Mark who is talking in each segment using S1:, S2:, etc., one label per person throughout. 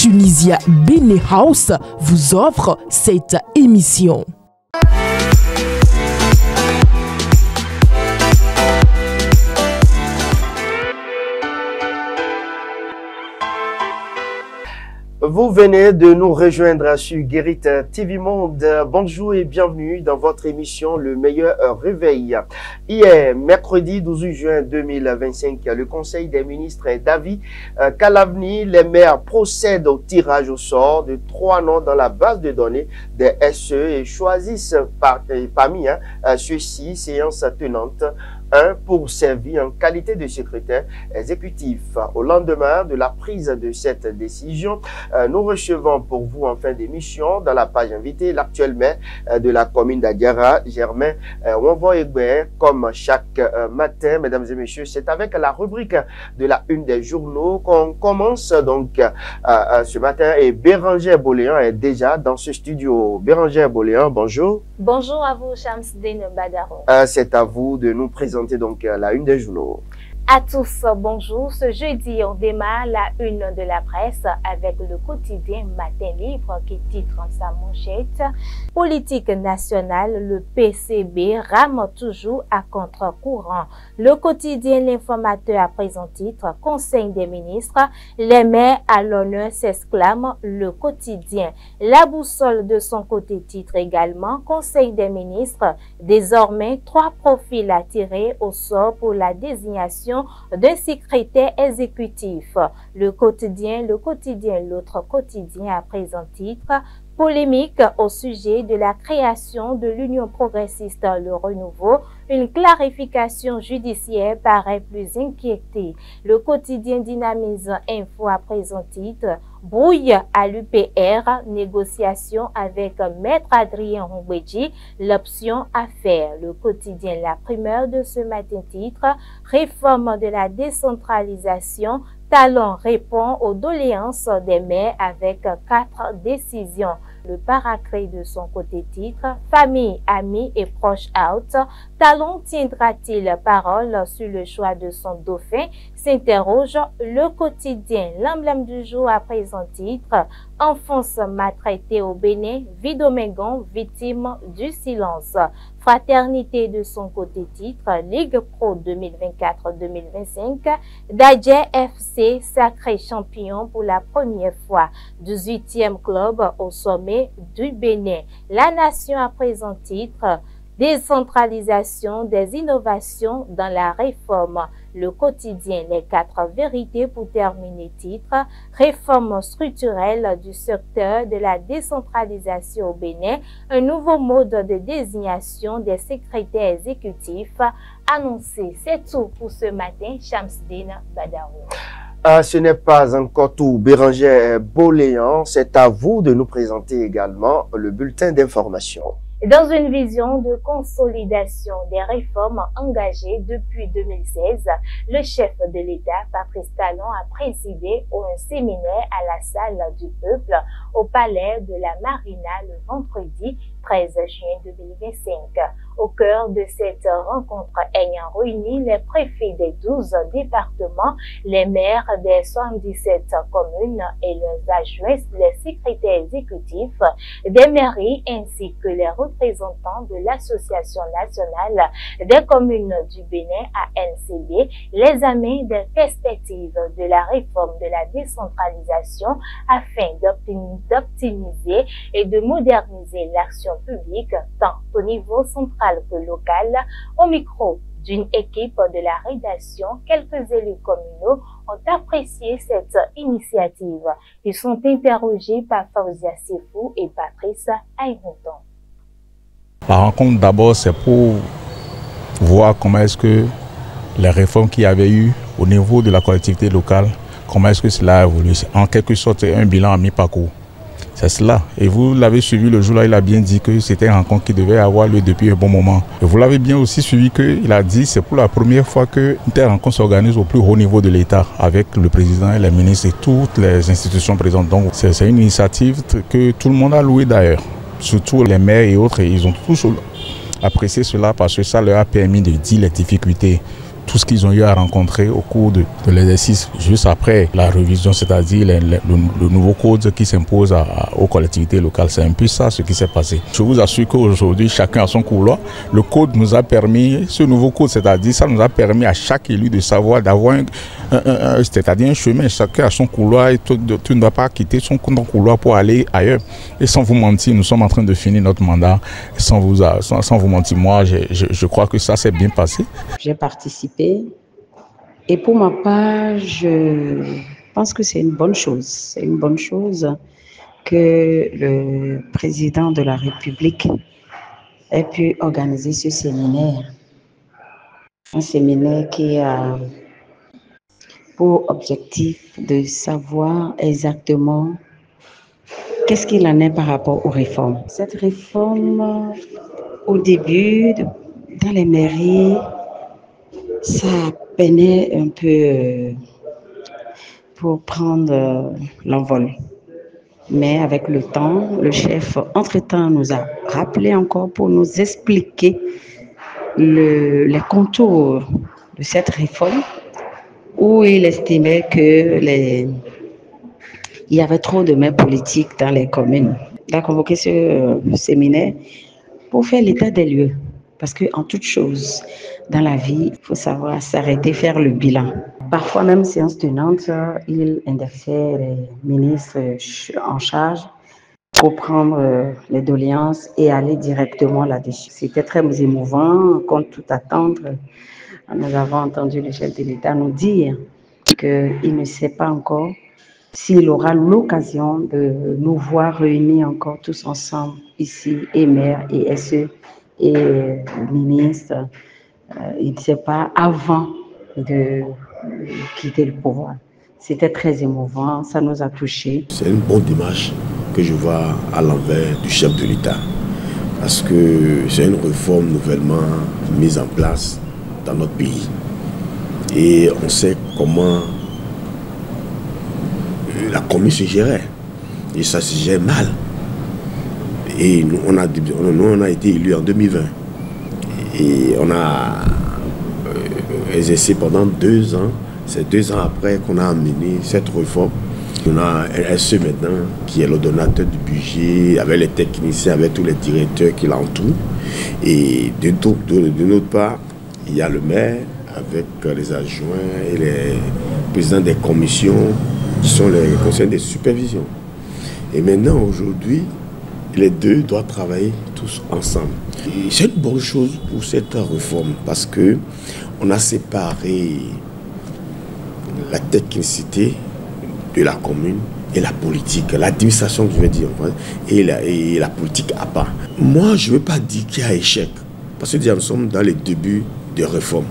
S1: Tunisia Bene House vous offre cette émission.
S2: Vous venez de nous rejoindre sur Guérit TV Monde. Bonjour et bienvenue dans votre émission Le Meilleur Réveil. Hier, mercredi 12 juin 2025, le Conseil des ministres est d'avis qu'à l'avenir, les maires procèdent au tirage au sort de 3 noms dans la base de données des SE et choisissent parmi ceux-ci, séance tenante, un pour servir en qualité de secrétaire exécutif. Au lendemain de la prise de cette décision, nous recevons pour vous en fin d'émission dans la page invitée l'actuel maire de la commune d'Adiara, Germain Wonvo-Egbe. Comme chaque matin, mesdames et messieurs, c'est avec la rubrique de la une des journaux qu'on commence donc ce matin. Et Bérangère Boléan est déjà dans ce studio. Bérangère Boléan, bonjour.
S3: Bonjour à vous, Chamsdine Badaro.
S2: C'est à vous de nous présenter donc la une des journaux.
S3: À tous, bonjour. Ce jeudi, on démarre la une de la presse avec le quotidien Matin Libre qui titre en sa manchette « Politique nationale, le PCB rame toujours à contre-courant ». Le quotidien L'Informateur a pris en titre « Conseil des ministres, les maires à l'honneur s'exclame le quotidien ». La boussole de son côté titre également « Conseil des ministres, désormais 3 profils à tirer au sort pour la désignation d'un secrétaire exécutif ». Le quotidien, l'autre quotidien a pris en titre « Polémique au sujet de la création de l'Union progressiste Le Renouveau, une clarification judiciaire paraît plus inquiétée ». Le quotidien Dynamisme Info a pris en titre « Brouille à l'UPR, négociation avec Maître Adrien Rongweji, l'option à faire ». Le quotidien La Primeur de ce matin titre « Réforme de la décentralisation, Talon répond aux doléances des maires avec 4 décisions ». Le Paracret de son côté titre « Famille, amis et proches out, Talon tiendra-t-il parole sur le choix de son dauphin ?» s'interroge le quotidien. L'emblème du jour a pris en titre « Enfance maltraitée au Bénin, Vidomégon, victime du silence ». Fraternité de son côté titre « Ligue Pro 2024-2025, Dadje FC sacré champion pour la première fois, 18e club au sommet du Bénin ». La Nation a pris en titre « Décentralisation des innovations dans la réforme ». Le quotidien Les 4 vérités pour terminer titre « Réforme structurelle du secteur de la décentralisation au Bénin, un nouveau mode de désignation des secrétaires exécutifs annoncé ». C'est tout pour ce matin, Chamsdine Badaro.
S2: Ce n'est pas encore tout, Bérangère Boléan, c'est à vous de nous présenter également le bulletin d'information.
S3: Dans une vision de consolidation des réformes engagées depuis 2016, le chef de l'État, Patrice Talon, a présidé un séminaire à la salle du peuple au palais de la Marina le vendredi 13 juin 2025. Au cœur de cette rencontre ayant réuni les préfets des 12 départements, les maires des 77 communes et leurs adjoints, les secrétaires exécutifs des mairies ainsi que les représentants de l'Association nationale des communes du Bénin ANCB, l'examen des perspectives de la réforme de la décentralisation afin d'optimiser et de moderniser l'action publique tant au niveau central que local. Au micro d'une équipe de la rédaction, quelques élus communaux ont apprécié cette initiative. Ils sont interrogés par Fauzia Sefou et Patrice Ayronton.
S4: La rencontre d'abord c'est pour voir comment est-ce que les réformes qu'il y avait eu au niveau de la collectivité locale, comment est-ce que cela a évolué. En quelque sorte un bilan à mi-parcours. C'est cela. Et vous l'avez suivi le jour-là, il a bien dit que c'était une rencontre qui devait avoir lieu depuis un bon moment. Et vous l'avez bien aussi suivi qu'il a dit que c'est pour la première fois qu'une telle rencontre s'organise au plus haut niveau de l'État avec le président et les ministres et toutes les institutions présentes. Donc c'est une initiative que tout le monde a louée d'ailleurs. Surtout les maires et autres, ils ont tous apprécié cela parce que ça leur a permis de dire les difficultés tout ce qu'ils ont eu à rencontrer au cours de l'exercice, juste après la révision, c'est-à-dire le nouveau code qui s'impose aux collectivités locales. C'est un peu ça ce qui s'est passé. Je vous assure qu'aujourd'hui, chacun a son couloir. Le code nous a permis, ce nouveau code, c'est-à-dire ça nous a permis à chaque élu de savoir, d'avoir c'est-à-dire un chemin. Chacun a son couloir et tu ne dois pas quitter ton couloir pour aller ailleurs. Et sans vous mentir, nous sommes en train de finir notre mandat. Sans vous mentir, moi, je crois que ça s'est bien passé.
S5: J'ai participé et pour ma part, je pense que c'est une bonne chose. C'est une bonne chose que le président de la République ait pu organiser ce séminaire. Un séminaire qui a pour objectif de savoir exactement qu'est-ce qu'il en est par rapport aux réformes. Cette réforme, au début, dans les mairies, ça peinait un peu pour prendre l'envol. Mais avec le temps, le chef, entre-temps, nous a rappelé encore pour nous expliquer les contours de cette réforme, où il estimait qu'il y avait trop de mains politiques dans les communes. Il a convoqué ce séminaire pour faire l'état des lieux. Parce qu'en toute chose, dans la vie, il faut savoir s'arrêter, faire le bilan. Parfois, même séance tenante, il indexait les ministres en charge pour prendre les doléances et aller directement là-dessus. C'était très émouvant, contre tout attendre. Nous avons entendu le chef de l'État nous dire qu'il ne sait pas encore s'il aura l'occasion de nous voir réunis encore tous ensemble ici, et maire, et SE, et ministre. Il ne sait pas avant de quitter le pouvoir. C'était très émouvant, ça nous a touchés.
S6: C'est une bonne démarche que je vois à l'envers du chef de l'État. Parce que c'est une réforme nouvellement mise en place dans notre pays. Et on sait comment la commune se gérait. Et ça se gère mal. Et nous, on a été élus en 2020. Et on a exercé pendant 2 ans. C'est 2 ans après qu'on a amené cette réforme. On a un SE maintenant qui est le donateur du budget, avec les techniciens, avec tous les directeurs qui l'entourent. Et de notre part, il y a le maire avec les adjoints et les présidents des commissions qui sont les conseillers de supervision. Et maintenant, aujourd'hui, les deux doivent travailler tous ensemble. C'est une bonne chose pour cette réforme parce qu'on a séparé la technicité de la commune et la politique, l'administration, je veux dire, et la politique à part. Moi, je ne veux pas dire qu'il y a échec, parce que déjà nous sommes dans les débuts des réformes.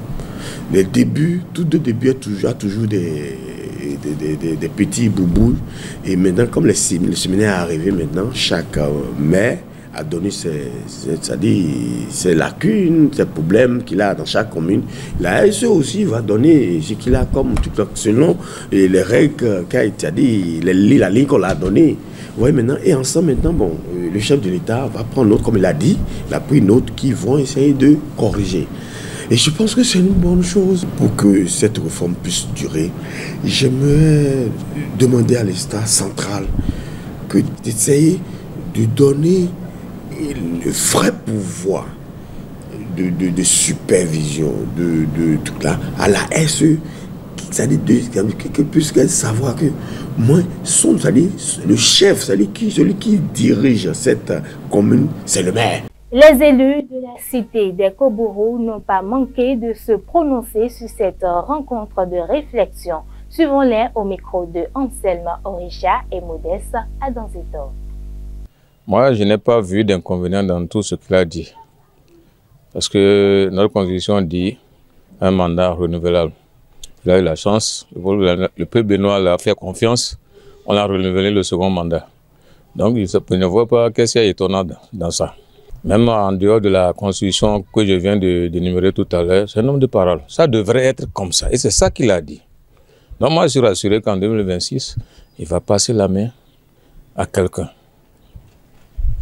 S6: Les débuts, tout de début, il y a toujours des petits boubous. Et maintenant, comme le séminaire est arrivé maintenant, chaque maire a donné ses lacunes, ses problèmes qu'il a dans chaque commune. La SE aussi va donner ce qu'il a comme selon les règles qu'a été dit, la ligne qu'on l'a donnée. Ouais, maintenant, et ensemble, maintenant, bon, le chef de l'État va prendre notre, comme il a dit, il a pris une autre qui vont essayer de corriger. Et je pense que c'est une bonne chose pour que cette réforme puisse durer. J'aimerais demander à l'État central d'essayer de donner le vrai pouvoir de supervision de tout là à la SE, c'est-à-dire que puisse savoir que moi, le chef, celui qui dirige cette commune, c'est le maire.
S3: Les élus de la cité des Kobourou n'ont pas manqué de se prononcer sur cette rencontre de réflexion. Suivons-les au micro de Anselme Orisha et Modeste Adanzetor.
S7: Moi, je n'ai pas vu d'inconvénient dans tout ce qu'il a dit. Parce que notre constitution dit un mandat renouvelable. Il a eu la chance, le peuple béninois l'a fait confiance, on a renouvelé le second mandat. Donc, je ne vois pas qu'est-ce qu'il y a étonnant dans ça. Même en dehors de la constitution que je viens d'énumérer tout à l'heure, c'est un homme de parole. Ça devrait être comme ça. Et c'est ça qu'il a dit. Donc moi, je suis rassuré qu'en 2026, il va passer la main à quelqu'un.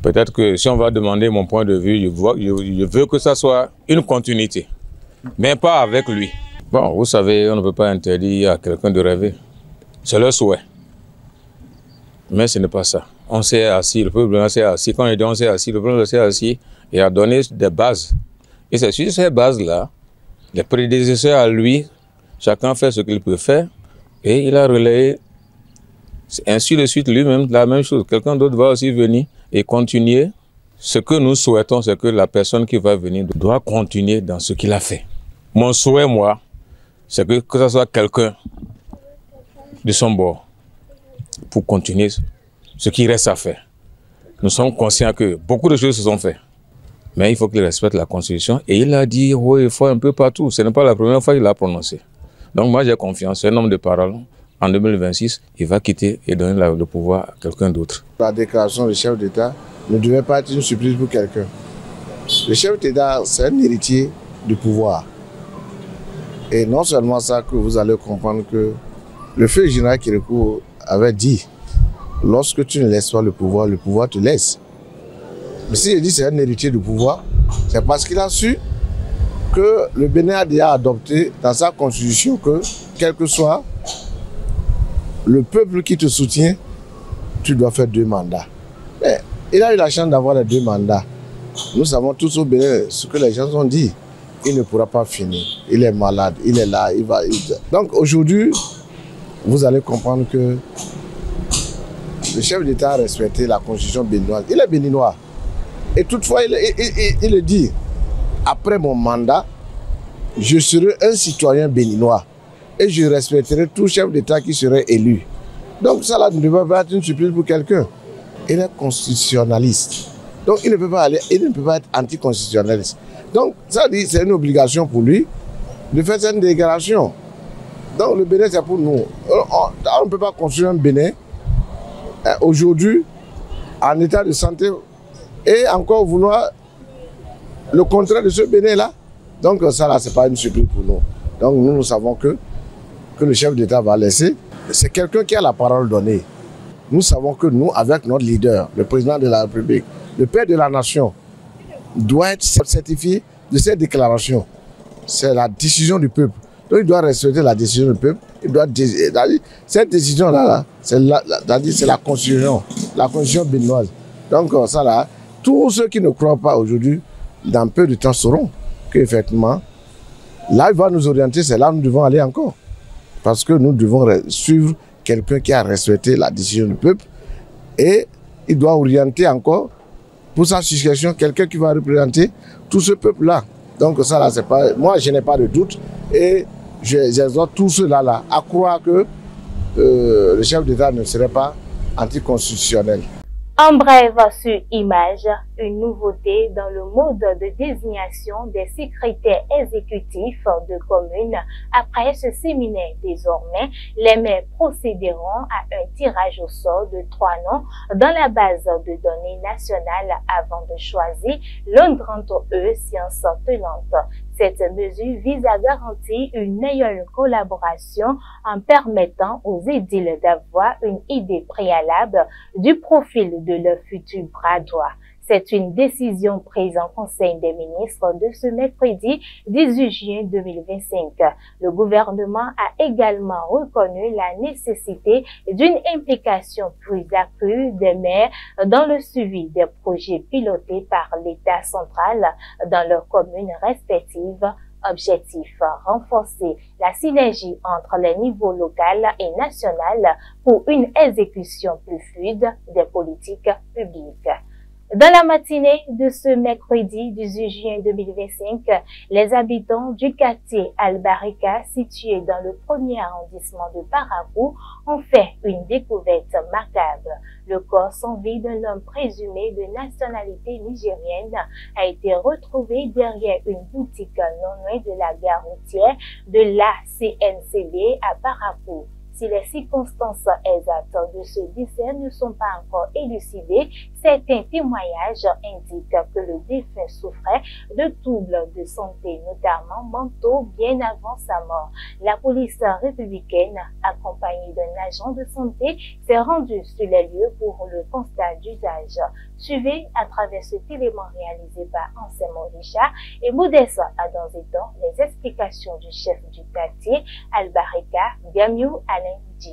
S7: Peut-être que si on va demander mon point de vue, je veux que ça soit une continuité. Mais pas avec lui. Bon, vous savez, on ne peut pas interdire à quelqu'un de rêver. C'est leur souhait. Mais ce n'est pas ça. On s'est assis, le peuple s'est assis. Quand on dit on s'est assis, le peuple s'est assis et a donné des bases. Et c'est sur ces bases-là, les prédécesseurs à lui, chacun fait ce qu'il peut faire et il a relayé ainsi de suite lui-même la même chose. Quelqu'un d'autre va aussi venir et continuer. Ce que nous souhaitons, c'est que la personne qui va venir doit continuer dans ce qu'il a fait. Mon souhait, moi, c'est que ce soit quelqu'un de son bord pour continuer ce qui reste à faire. Nous sommes conscients que beaucoup de choses se sont faites. Mais il faut qu'il respecte la Constitution. Et il a dit, oui, il faut un peu partout. Ce n'est pas la première fois qu'il l'a prononcé. Donc moi, j'ai confiance. C'est un homme de parole. En 2026, il va quitter et donner le pouvoir à quelqu'un d'autre.
S8: La déclaration du chef d'État ne devait pas être une surprise pour quelqu'un. Le chef d'État, c'est un héritier du pouvoir. Et non seulement ça, que vous allez comprendre que le feu général Kérékou avait dit, lorsque tu ne laisses pas le pouvoir te laisse. Mais si je dis c'est un héritier du pouvoir, c'est parce qu'il a su que le Bénin a déjà adopté dans sa constitution que, quel que soit le peuple qui te soutient, tu dois faire 2 mandats. Mais il a eu la chance d'avoir les 2 mandats. Nous savons tous au Bénin ce que les gens ont dit. Il ne pourra pas finir. Il est malade, il est là, il va... Donc aujourd'hui, vous allez comprendre que le chef d'État a respecté la constitution béninoise. Il est béninois. Et toutefois, il le dit, après mon mandat, je serai un citoyen béninois. Et je respecterai tout chef d'État qui serait élu. Donc ça là ne devrait pas être une surprise pour quelqu'un. Il est constitutionnaliste. Donc il ne peut pas être anticonstitutionnaliste. Donc ça dit, c'est une obligation pour lui de faire cette déclaration. Donc le Bénin c'est pour nous. On ne peut pas construire un Bénin aujourd'hui en état de santé et encore vouloir le contraire de ce Bénin là. Donc ça là c'est pas une surprise pour nous. Donc nous savons que le chef d'État va laisser, c'est quelqu'un qui a la parole donnée. Nous savons que nous, avec notre leader, le président de la République, le père de la nation, doit être certifié de cette déclaration. C'est la décision du peuple. Donc il doit respecter la décision du peuple. Cette décision-là, c'est la constitution béninoise. Donc ça là, tous ceux qui ne croient pas aujourd'hui, dans peu de temps sauront qu'effectivement, là il va nous orienter, c'est là où nous devons aller encore. Parce que nous devons suivre quelqu'un qui a respecté la décision du peuple et il doit orienter encore pour sa succession quelqu'un qui va représenter tout ce peuple-là. Donc ça là, c'est pas... Moi, je n'ai pas de doute et j'exhorte tous ceux-là à croire que le chef d'État ne serait pas anticonstitutionnel.
S3: En bref, sur image, une nouveauté dans le mode de désignation des secrétaires exécutifs de communes. Après ce séminaire, désormais, les maires procéderont à un tirage au sort de 3 noms dans la base de données nationale avant de choisir l'un d'entre eux science tenante. Cette mesure vise à garantir une meilleure collaboration en permettant aux édiles d'avoir une idée préalable du profil de leur futur bras droit. C'est une décision prise en Conseil des ministres de ce mercredi 18 juin 2025. Le gouvernement a également reconnu la nécessité d'une implication plus accrue des maires dans le suivi des projets pilotés par l'État central dans leurs communes respectives. Objectif, renforcer la synergie entre les niveaux local et national pour une exécution plus fluide des politiques publiques. Dans la matinée de ce mercredi 18 juin 2025, les habitants du quartier Al-Barika, situé dans le 1er arrondissement de Parakou, ont fait une découverte macabre. Le corps sans vie d'un homme présumé de nationalité nigérienne a été retrouvé derrière une boutique non loin de la gare routière de la CNCB à Parakou. Si les circonstances exactes de ce décès ne sont pas encore élucidées, certains témoignages indiquent que le défunt souffrait de troubles de santé, notamment mentaux, bien avant sa mort. La police républicaine, accompagnée d'un agent de santé, s'est rendue sur les lieux pour le constat d'usage. Suivez à travers cet élément réalisé par Anselmo Richard et Modeste Adanzetan les explications du chef du quartier Al-Barika, Gamiou Alain Di.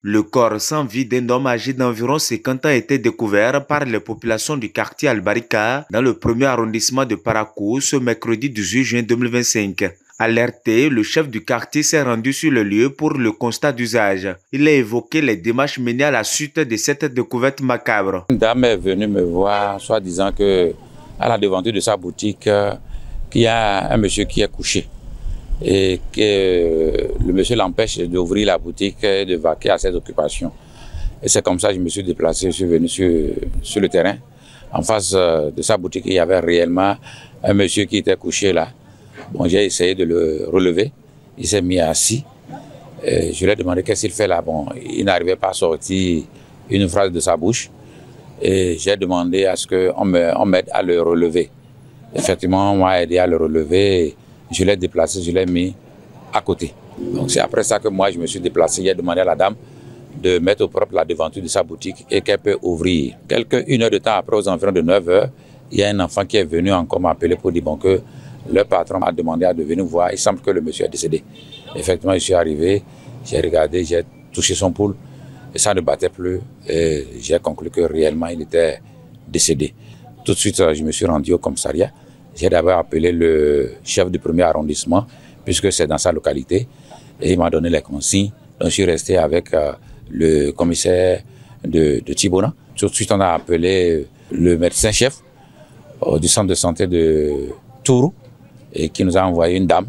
S9: Le corps sans vie d'un homme âgé d'environ 50 ans a été découvert par les populations du quartier Al-Barika dans le premier arrondissement de Parakou ce mercredi 18 juin 2025. Alerté, le chef du quartier s'est rendu sur le lieu pour le constat d'usage. Il a évoqué les démarches menées à la suite de cette découverte macabre.
S7: Une dame est venue me voir, soit disant que à la devanture de sa boutique, qu'il y a un monsieur qui est couché et que le monsieur l'empêche d'ouvrir la boutique et de vaquer à ses occupations. Et c'est comme ça que je me suis déplacé, je suis venu sur le terrain. En face de sa boutique, il y avait réellement un monsieur qui était couché là. Bon, j'ai essayé de le relever, il s'est mis assis. Je lui ai demandé qu'est-ce qu'il fait là. Bon, il n'arrivait pas à sortir une phrase de sa bouche. Et j'ai demandé à ce qu'on m'aide à le relever. Effectivement, on m'a aidé à le relever. Je l'ai déplacé, je l'ai mis à côté. Donc c'est après ça que moi je me suis déplacé. J'ai demandé à la dame de mettre au propre la devanture de sa boutique et qu'elle peut ouvrir. Une heure de temps après, aux environs de 9 h, il y a un enfant qui est venu encore m'appeler pour dire que le patron a demandé à venir voir. Il semble que le monsieur est décédé. Effectivement, je suis arrivé, j'ai regardé, j'ai touché son pouls et ça ne battait plus. Et j'ai conclu que réellement il était décédé. Tout de suite, je me suis rendu au commissariat. J'ai d'abord appelé le chef du premier arrondissement, puisque c'est dans sa localité, et il m'a donné les consignes. Donc je suis resté avec le commissaire de Tibona. Tout de suite, on a appelé le médecin-chef du centre de santé de Tourou, et qui nous a envoyé une dame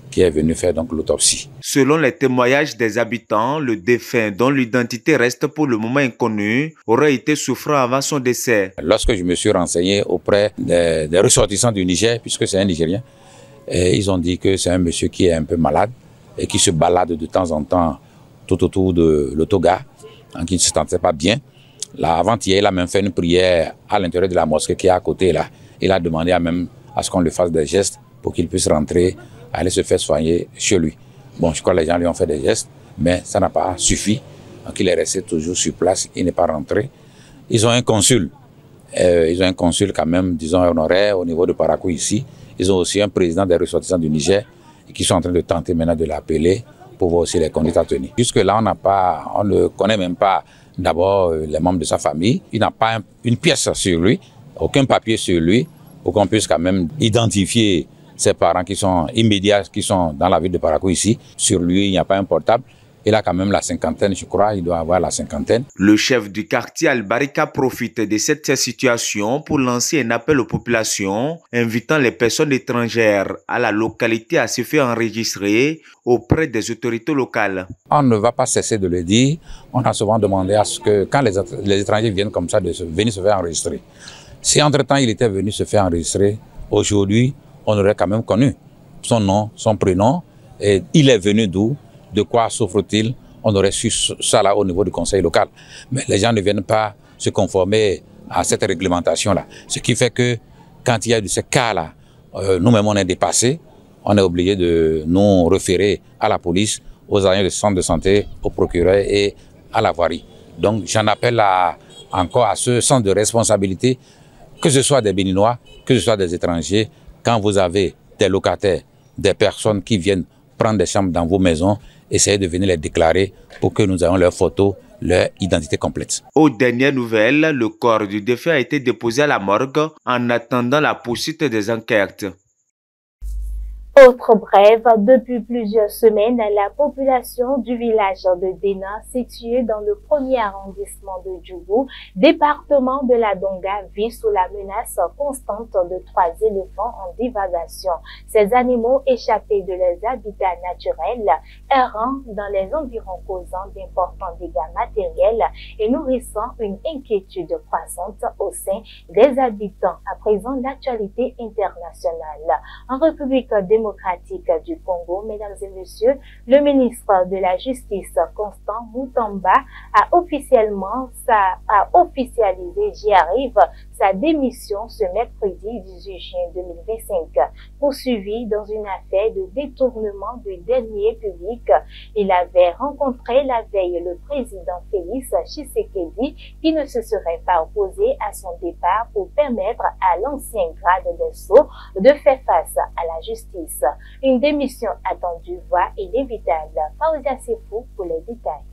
S7: qui est venue faire donc l'autopsie.
S9: Selon les témoignages des habitants, le défunt, dont l'identité reste pour le moment inconnue, aurait été souffrant avant son décès.
S7: Lorsque je me suis renseigné auprès des ressortissants du Niger, puisque c'est un Nigérien, et ils ont dit que c'est un monsieur qui est un peu malade et qui se balade de temps en temps tout autour de l'Autoga, qui ne se sentait pas bien. Là, avant-hier, il a même fait une prière à l'intérieur de la mosquée qui est à côté là. Il a demandé même à ce qu'on lui fasse des gestes pour qu'il puisse rentrer, aller se faire soigner chez lui. Bon, je crois que les gens lui ont fait des gestes, mais ça n'a pas suffi. Donc il est resté toujours sur place, il n'est pas rentré. Ils ont un consul quand même, disons, honoraire au niveau de Parakou ici. Ils ont aussi un président des ressortissants du Niger qui sont en train de tenter maintenant de l'appeler pour voir aussi les conduites à tenir. Jusque-là, on ne connaît même pas d'abord les membres de sa famille. Il n'a pas une pièce sur lui, aucun papier sur lui, pour qu'on puisse quand même identifier ses parents qui sont immédiats, qui sont dans la ville de Parakou ici. Sur lui, il n'y a pas un portable. Il a quand même la cinquantaine, je crois, il doit avoir la cinquantaine.
S9: Le chef du quartier Al-Barika profite de cette situation pour lancer un appel aux populations, invitant les personnes étrangères à la localité à se faire enregistrer auprès des autorités locales.
S7: On ne va pas cesser de le dire. On a souvent demandé à ce que, quand les étrangers viennent comme ça, venir se faire enregistrer. Si entre-temps il était venu se faire enregistrer, aujourd'hui, on aurait quand même connu son nom, son prénom, et il est venu d'où, de quoi souffre-t-il, on aurait su ça là au niveau du conseil local. Mais les gens ne viennent pas se conformer à cette réglementation-là. Ce qui fait que quand il y a de ces cas-là, nous-mêmes on est dépassés, on est obligé de nous référer à la police, aux agents du centre de santé, au procureur et à la voirie. Donc j'en appelle encore à ce sens de responsabilité, que ce soit des Béninois, que ce soit des étrangers. Quand vous avez des locataires, des personnes qui viennent prendre des chambres dans vos maisons, essayez de venir les déclarer pour que nous ayons leurs photos, leur identité complète.
S9: Aux dernières nouvelles, le corps du défunt a été déposé à la morgue en attendant la poursuite des enquêtes.
S3: Autre brève, depuis plusieurs semaines, la population du village de Dena, situé dans le premier arrondissement de Djougou, département de la Donga, vit sous la menace constante de 3 éléphants en divagation. Ces animaux échappés de leurs habitats naturels, errant dans les environs causant d'importants dégâts matériels et nourrissant une inquiétude croissante au sein des habitants. À présent, l'actualité internationale. En République démocratique démocratique du Congo, mesdames et messieurs, le ministre de la Justice, Constant Mutamba, a officialisé, j'y arrive, sa démission ce mercredi 18 juin 2025. Poursuivi dans une affaire de détournement de deniers publics, il avait rencontré la veille le président Félix Tshisekedi qui ne se serait pas opposé à son départ pour permettre à l'ancien grade des Sceaux de faire face à la justice. Une démission attendue, voire inévitable. Fawzia Sefou pour les détails.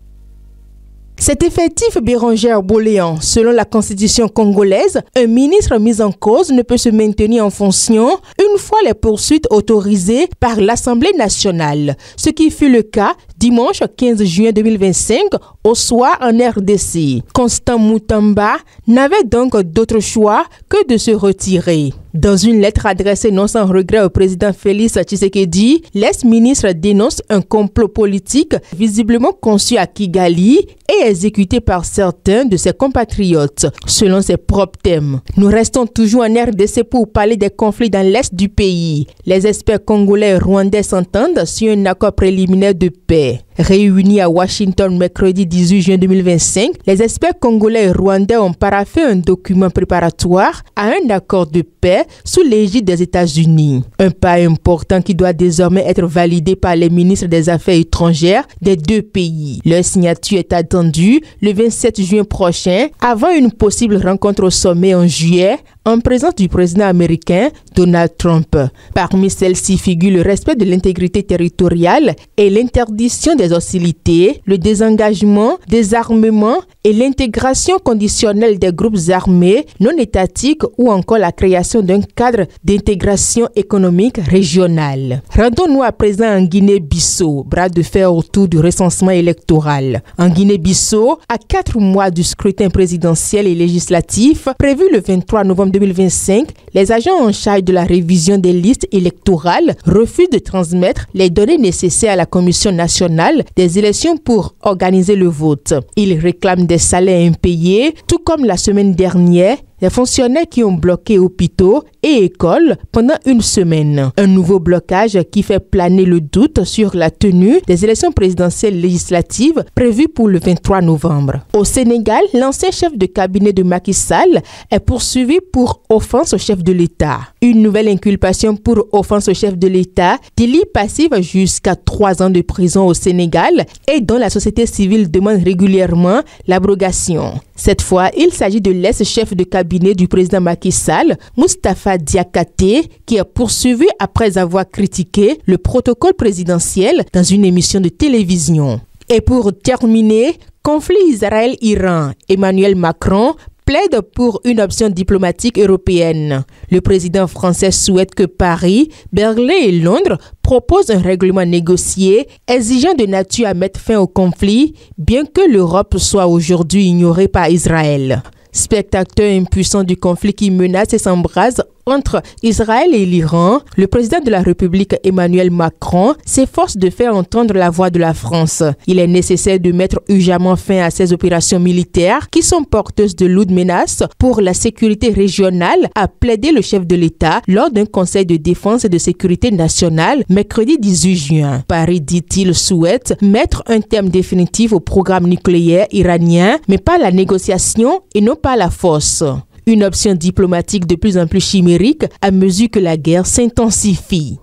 S1: Cet effectif Bérangère Boléan, selon la constitution congolaise, un ministre mis en cause ne peut se maintenir en fonction une fois les poursuites autorisées par l'Assemblée nationale, ce qui fut le cas dimanche 15 juin 2025 au soir en RDC. Constant Mutamba n'avait donc d'autre choix que de se retirer. Dans une lettre adressée non sans regret au président Félix Tshisekedi, l'ex-ministre dénonce un complot politique visiblement conçu à Kigali et exécuté par certains de ses compatriotes, selon ses propres thèmes. Nous restons toujours en RDC pour parler des conflits dans l'est du pays. Les experts congolais et rwandais s'entendent sur un accord préliminaire de paix. Réunis à Washington mercredi 18 juin 2025, les experts congolais et rwandais ont paraphé un document préparatoire à un accord de paix sous l'égide des États-Unis. Un pas important qui doit désormais être validé par les ministres des Affaires étrangères des deux pays. Leur signature est attendue le 27 juin prochain, avant une possible rencontre au sommet en juillet, en présence du président américain Donald Trump. Parmi celles-ci figurent le respect de l'intégrité territoriale et l'interdiction des hostilités, le désengagement, désarmement et l'intégration conditionnelle des groupes armés non étatiques ou encore la création d'un cadre d'intégration économique régionale. Rendons-nous à présent en Guinée-Bissau, bras de fer autour du recensement électoral. En Guinée-Bissau, à 4 mois du scrutin présidentiel et législatif prévu le 23 novembre 2025, les agents en charge de la révision des listes électorales refusent de transmettre les données nécessaires à la Commission nationale des élections pour organiser le vote. Ils réclament des salaires impayés, tout comme la semaine dernière, les fonctionnaires qui ont bloqué hôpitaux et écoles pendant une semaine. Un nouveau blocage qui fait planer le doute sur la tenue des élections présidentielles législatives prévues pour le 23 novembre. Au Sénégal, l'ancien chef de cabinet de Macky Sall est poursuivi pour offense au chef de l'État. Une nouvelle inculpation pour offense au chef de l'État, délit passif jusqu'à 3 ans de prison au Sénégal et dont la société civile demande régulièrement l'abrogation. Cette fois, il s'agit de l'ex-chef de cabinet du président Macky Sall, Moustapha Diakhaté, qui est poursuivi après avoir critiqué le protocole présidentiel dans une émission de télévision. Et pour terminer, conflit Israël-Iran. Emmanuel Macron plaide pour une option diplomatique européenne. Le président français souhaite que Paris, Berlin et Londres proposent un règlement négocié exigeant de nature à mettre fin au conflit, bien que l'Europe soit aujourd'hui ignorée par Israël. Spectateur impuissant du conflit qui menace et s'embrase entre Israël et l'Iran, le président de la République Emmanuel Macron s'efforce de faire entendre la voix de la France. Il est nécessaire de mettre urgemment fin à ces opérations militaires qui sont porteuses de lourdes menaces pour la sécurité régionale, a plaidé le chef de l'État lors d'un conseil de défense et de sécurité nationale mercredi 18 juin. Paris, dit-il, souhaite mettre un terme définitif au programme nucléaire iranien, mais pas la négociation et non pas la force. Une option diplomatique de plus en plus chimérique à mesure que la guerre s'intensifie.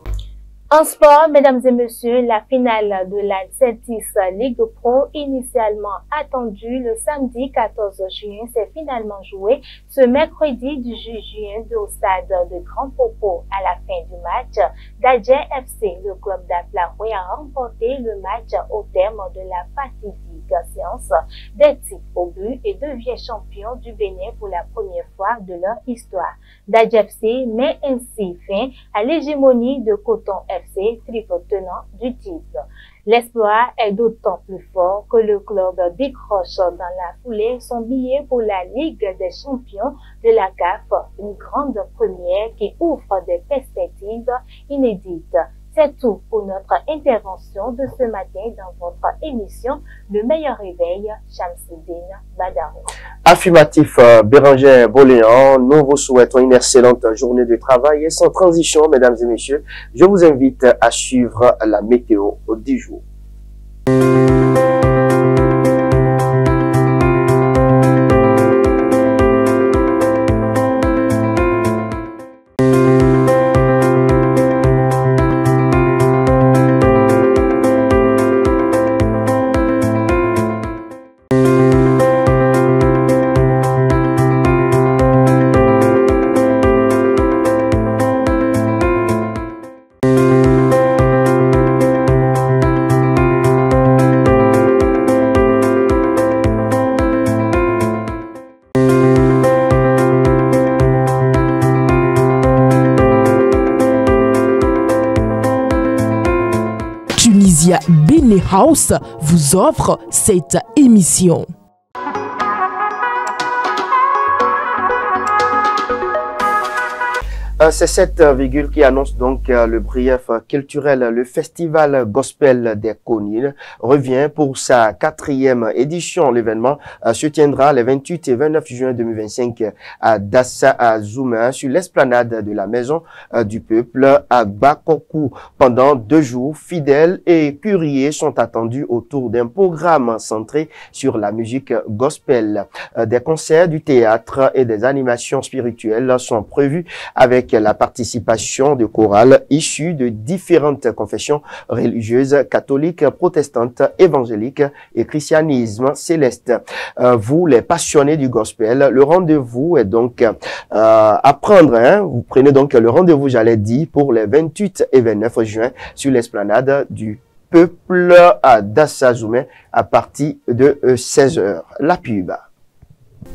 S3: En sport, mesdames et messieurs, la finale de la Celtics League Pro, initialement attendue le samedi 14 juin, s'est finalement jouée ce mercredi 18 juin au stade de Grand Popo. À la fin du match, Dadje FC, le club d'Aflaoué, a remporté le match au terme de la fatidique séance des tirs au but et devient champion du Bénin pour la première fois de leur histoire. Dadje FC met ainsi fin à l'hégémonie de Coton FC, triple tenant du titre. L'exploit est d'autant plus fort que le club décroche dans la foulée son billet pour la Ligue des champions de la CAF, une grande première qui ouvre des perspectives inédites. C'est tout pour notre intervention de ce matin dans votre émission Le meilleur réveil, Shamsidine Badaro.
S2: Affirmatif, Bérangère Boléan, nous vous souhaitons une excellente journée de travail et sans transition, mesdames et messieurs, je vous invite à suivre la météo du jour.
S1: Bene House vous offre cette émission.
S2: C'est cette virgule qui annonce donc le brief culturel. Le festival Gospel des Collines revient pour sa 4e édition. L'événement se tiendra les 28 et 29 juin 2025 à Dassa-Zouma sur l'esplanade de la Maison du Peuple à Bakokou. Pendant 2 jours, fidèles et curieux sont attendus autour d'un programme centré sur la musique gospel. Des concerts, du théâtre et des animations spirituelles sont prévus avec la participation de chorales issues de différentes confessions religieuses, catholiques, protestantes, évangéliques et christianisme céleste. Vous, les passionnés du gospel, le rendez-vous est donc à prendre. Vous prenez donc le rendez-vous, j'allais dire, pour les 28 et 29 juin sur l'esplanade du Peuple à Dassa-Zouma à partir de 16h. La pub.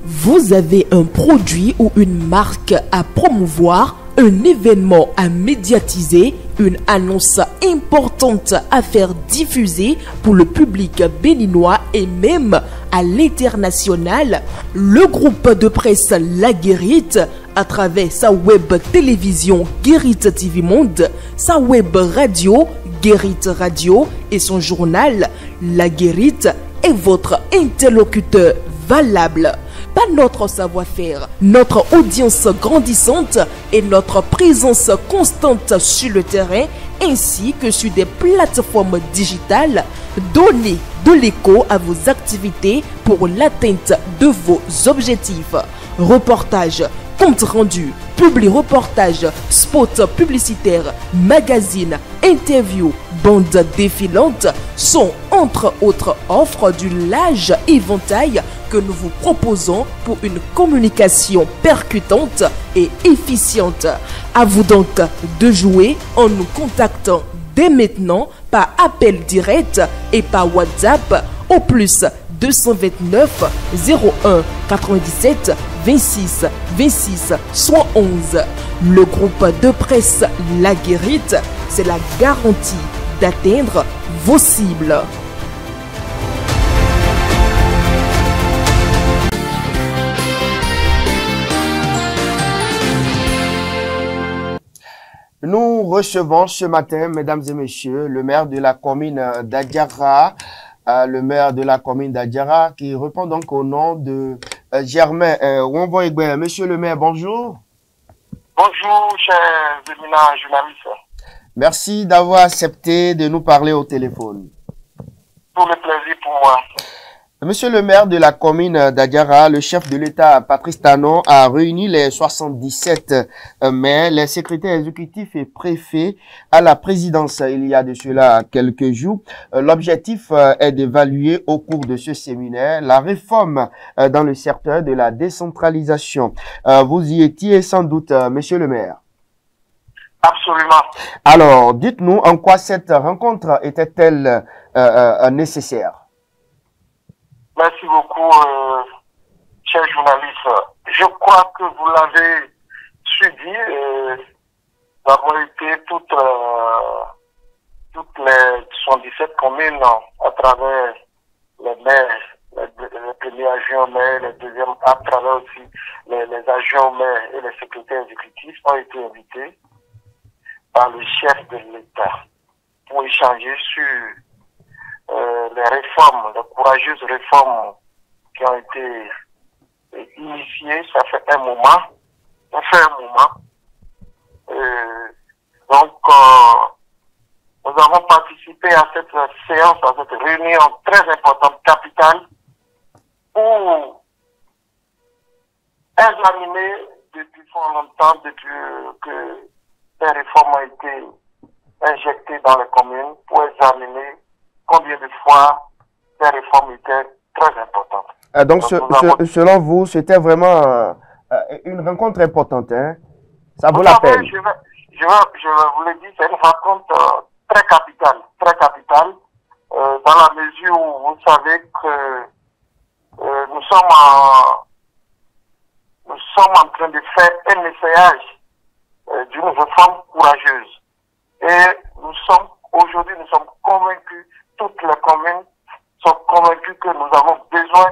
S1: Vous avez un produit ou une marque à promouvoir, un événement à médiatiser, une annonce importante à faire diffuser pour le public béninois et même à l'international. Le groupe de presse La Guérite, à travers sa web télévision Guérite TV Monde, sa web radio Guérite Radio et son journal La Guérite est votre interlocuteur valable. Pas notre savoir-faire, notre audience grandissante et notre présence constante sur le terrain ainsi que sur des plateformes digitales, donnez de l'écho à vos activités pour l'atteinte de vos objectifs. Reportages, comptes rendus, publi-reportages, spots publicitaires, magazines, interviews, bandes défilantes sont entre autres offres du large éventail que nous vous proposons pour une communication percutante et efficiente. À vous donc de jouer en nous contactant dès maintenant par appel direct et par WhatsApp au plus 229 01 97 26 26 111. Le groupe de presse La Guérite, c'est la garantie d'atteindre vos cibles.
S2: Nous recevons ce matin, mesdames et messieurs, le maire de la commune d'Adiara, qui répond donc au nom de Germain Wombo-Egbe. Monsieur le maire, bonjour.
S10: Bonjour, chers éminents journalistes.
S2: Merci d'avoir accepté de nous parler au téléphone.
S10: Pour le plaisir pour moi.
S2: Monsieur le maire de la commune d'Adiara, le chef de l'État, Patrice Talon, a réuni les 77 maires, les secrétaires exécutifs et préfets à la présidence il y a de cela quelques jours. L'objectif est d'évaluer au cours de ce séminaire la réforme dans le secteur de la décentralisation. Vous y étiez sans doute, monsieur le maire.
S10: Absolument.
S2: Alors, dites-nous en quoi cette rencontre était-elle nécessaire?
S10: Merci beaucoup, chers journalistes. Je crois que vous l'avez suivi. Nous avons été toutes les 77 communes à travers les maires, les premiers agents maires, les deuxièmes, à travers aussi les agents maires et les secrétaires exécutifs ont été invités par le chef de l'État. pour échanger sur les réformes, les courageuses réformes qui ont été initiées. Ça fait un moment. Donc, nous avons participé à cette séance, à cette réunion très importante, capitale, pour examiner depuis fort longtemps, depuis que les réformes ont été injectées dans les communes, pour examiner combien de fois ces réformes étaient très importantes.
S2: Donc selon vous, c'était vraiment une rencontre importante, hein? Ça vaut la peine.
S10: Je vous le dis, c'est une rencontre très capitale, dans la mesure où vous savez que nous sommes en train de faire un essayage d'une réforme courageuse. Et aujourd'hui, nous sommes convaincus, toutes les communes sont convaincues que nous avons besoin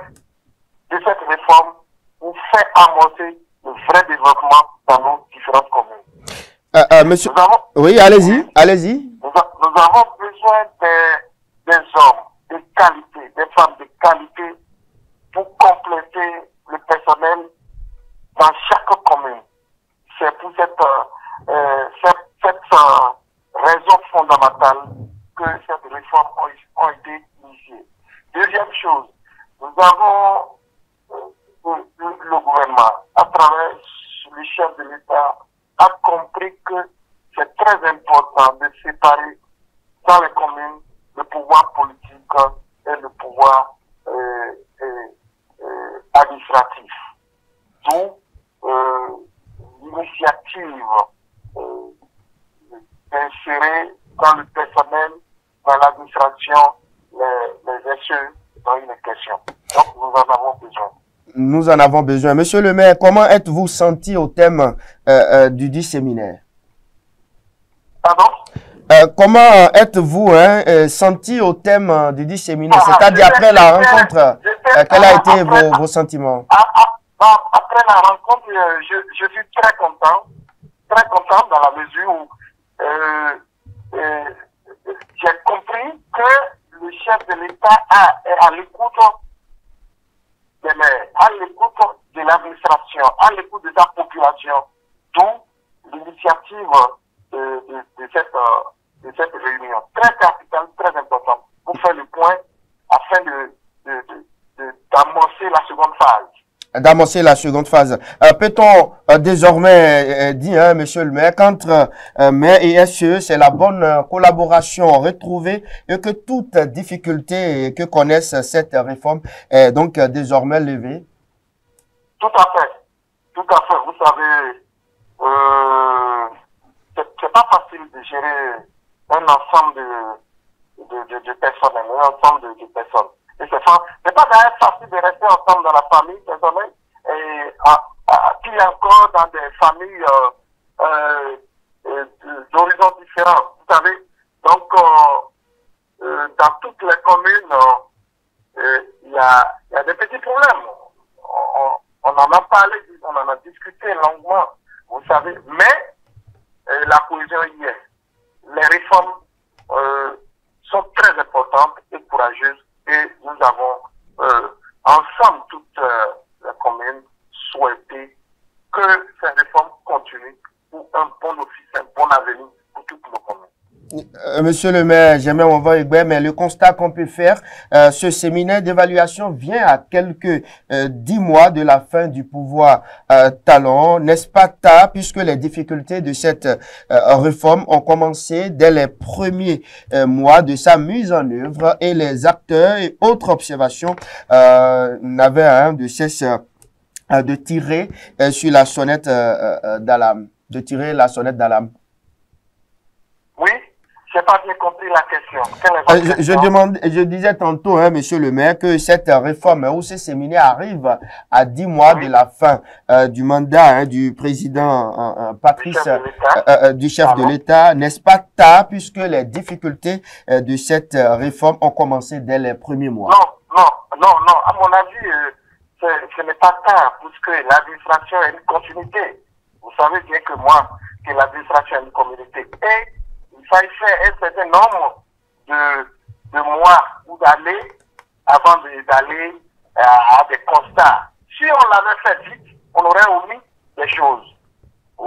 S10: de cette réforme pour faire amorcer le vrai développement dans nos différentes communes.
S2: Monsieur, oui, allez-y.
S10: Nous avons besoin des hommes de qualité, des femmes de qualité pour compléter le personnel dans chaque commune. C'est pour cette raison fondamentale que cette réforme a été initiée. Deuxième chose, nous avons le gouvernement, à travers le chef de l'État, a compris que c'est très important de séparer dans les communes le pouvoir politique et le pouvoir administratif. D'où l'initiative d'insérer dans le personnel, dans l'administration, les SE dans une question. Donc nous en avons besoin.
S2: Nous en avons besoin. Monsieur le maire, comment êtes-vous senti au thème du dit séminaire?
S10: Pardon?
S2: Comment êtes-vous senti au thème du dit séminaire? C'est-à-dire après la rencontre, quels ont été vos sentiments?
S10: Après la rencontre, je suis très content dans la mesure où j'ai compris que le chef de l'État est à l'écoute des maires, à l'écoute de l'administration, à l'écoute de sa population, d'où l'initiative de cette réunion. Très capitale, très importante, pour faire le point afin d'amorcer la seconde phase. Peut-on désormais dire, monsieur le maire, qu'entre maire et SE, c'est la bonne collaboration retrouvée et que toute difficulté que connaisse cette réforme est donc désormais levée? Tout à fait. Vous savez, c'est pas facile de gérer un ensemble de personnel, Et c'est pas d'ailleurs facile de rester ensemble dans la famille personnelle et puis encore dans des familles d'horizons différents. Vous savez, donc dans toutes les communes, il y a des petits problèmes. On en a parlé, on en a discuté longuement, vous savez, mais la cohésion y est. Les réformes sont très importantes et courageuses. Et nous avons, ensemble, toutes les communes, souhaité que ces réformes continuent pour un bon office, un bon avenir pour toutes nos communes.
S2: Monsieur le maire, j'aimerais on va mais le constat qu'on peut faire, ce séminaire d'évaluation vient à quelques 10 mois de la fin du pouvoir Talon, n'est-ce pas tard, puisque les difficultés de cette réforme ont commencé dès les premiers mois de sa mise en œuvre et les acteurs et autres observations n'avaient de cesse de tirer sur la sonnette d'alarme,
S10: Oui. Je n'ai pas bien compris la question.
S2: Je disais tantôt, monsieur le maire, que cette réforme ou ce séminaire arrive à 10 mois de la fin du mandat du président Patrice, du chef de l'État. N'est-ce pas tard, puisque les difficultés de cette réforme ont commencé dès les premiers mois?
S10: Non. À mon avis, ce n'est pas tard, puisque l'administration est une continuité. Vous savez bien que l'administration est une communauté. Et il fallait faire un certain nombre de mois ou d'années avant d'aller à des constats. Si on l'avait fait vite, on aurait omis des choses. On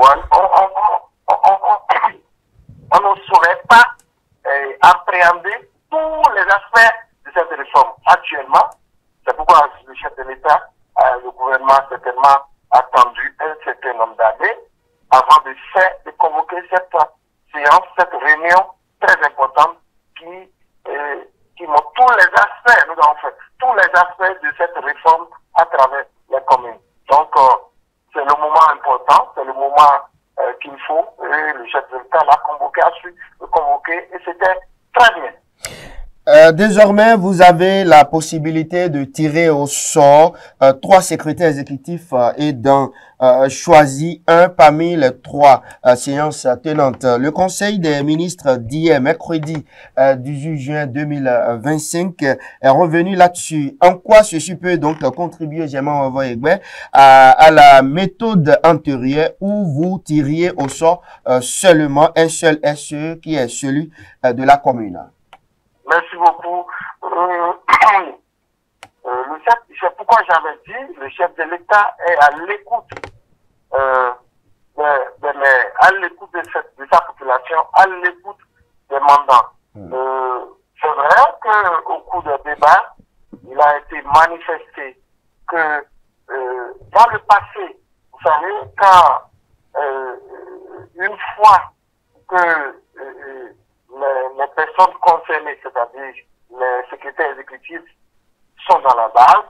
S10: ne saurait pas appréhender tous les aspects de cette réforme. Actuellement, c'est pourquoi le chef de l'État, le gouvernement certainement attendu un certain nombre d'années avant de convoquer cette séance, cette réunion très importante qui montre tous les aspects, nous avons fait tous les aspects de cette réforme à travers les communes. Donc, c'est le moment important, c'est le moment qu'il faut, et le chef de l'État l'a convoqué, a su le convoquer, et c'était très bien.
S2: Désormais, vous avez la possibilité de tirer au sort 3 secrétaires exécutifs et d'en choisir un parmi les 3 séances tenantes. Le Conseil des ministres d'hier, mercredi 18 juin 2025, est revenu là-dessus. En quoi ceci peut donc contribuer, à la méthode antérieure où vous tiriez au sort seulement un seul SE qui est celui de la commune?
S10: Merci beaucoup. C'est pourquoi j'avais dit, le chef de l'État est à l'écoute à l'écoute de sa population, à l'écoute des mandants. C'est vrai qu'au cours des débats, il a été manifesté que dans le passé, vous savez, quand une fois que les personnes concernées, c'est-à-dire les secrétaires exécutifs, sont dans la base,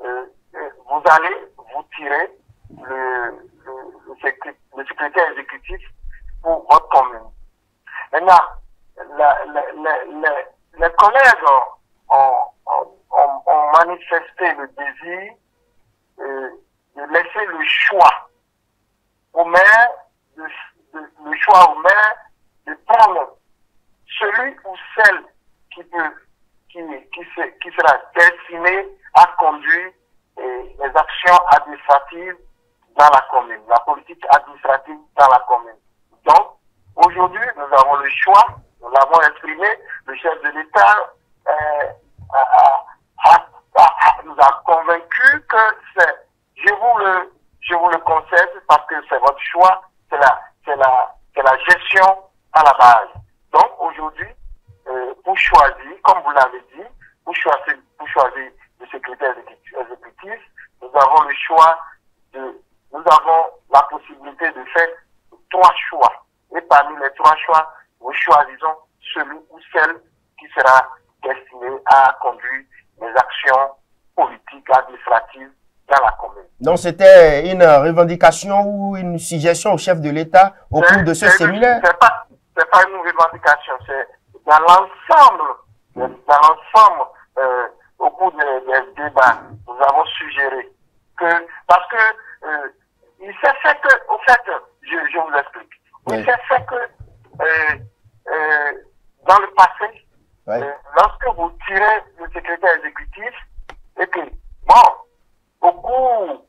S10: vous allez vous tirer le secrétaire exécutif pour votre commune. Maintenant, les collègues ont manifesté le désir de laisser le choix au maire, de prendre celui ou celle qui sera destiné à conduire les actions administratives dans la commune, la politique administrative dans la commune. Donc, aujourd'hui, nous avons le choix, nous l'avons exprimé, le chef de l'État nous a convaincus que je vous le concède parce que c'est votre choix, c'est la gestion à la base. Donc, aujourd'hui, pour choisir, comme vous l'avez dit, pour choisir le secrétaire exécutif, nous avons le choix nous avons la possibilité de faire 3 choix. Et parmi les 3 choix, nous choisissons celui ou celle qui sera destiné à conduire les actions politiques, administratives dans la commune.
S2: Donc, c'était une revendication ou une suggestion au chef de l'État au cours de ce séminaire?
S10: C'est pas une revendication, c'est dans l'ensemble, au cours des débats, nous avons suggéré que, parce que, il s'est fait que, au fait, je vous explique, il s'est fait que, dans le passé, lorsque vous tirez le secrétaire exécutif, et que, au cours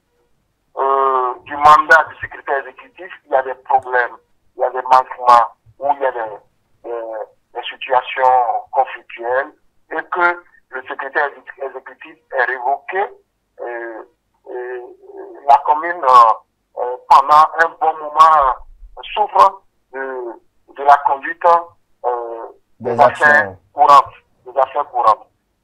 S10: du mandat du secrétaire exécutif, il y a des problèmes, il y a des manquements, où il y a des situations conflictuelles, et que le secrétaire exécutif est révoqué, la commune, pendant un bon moment, souffre de la conduite des affaires courantes.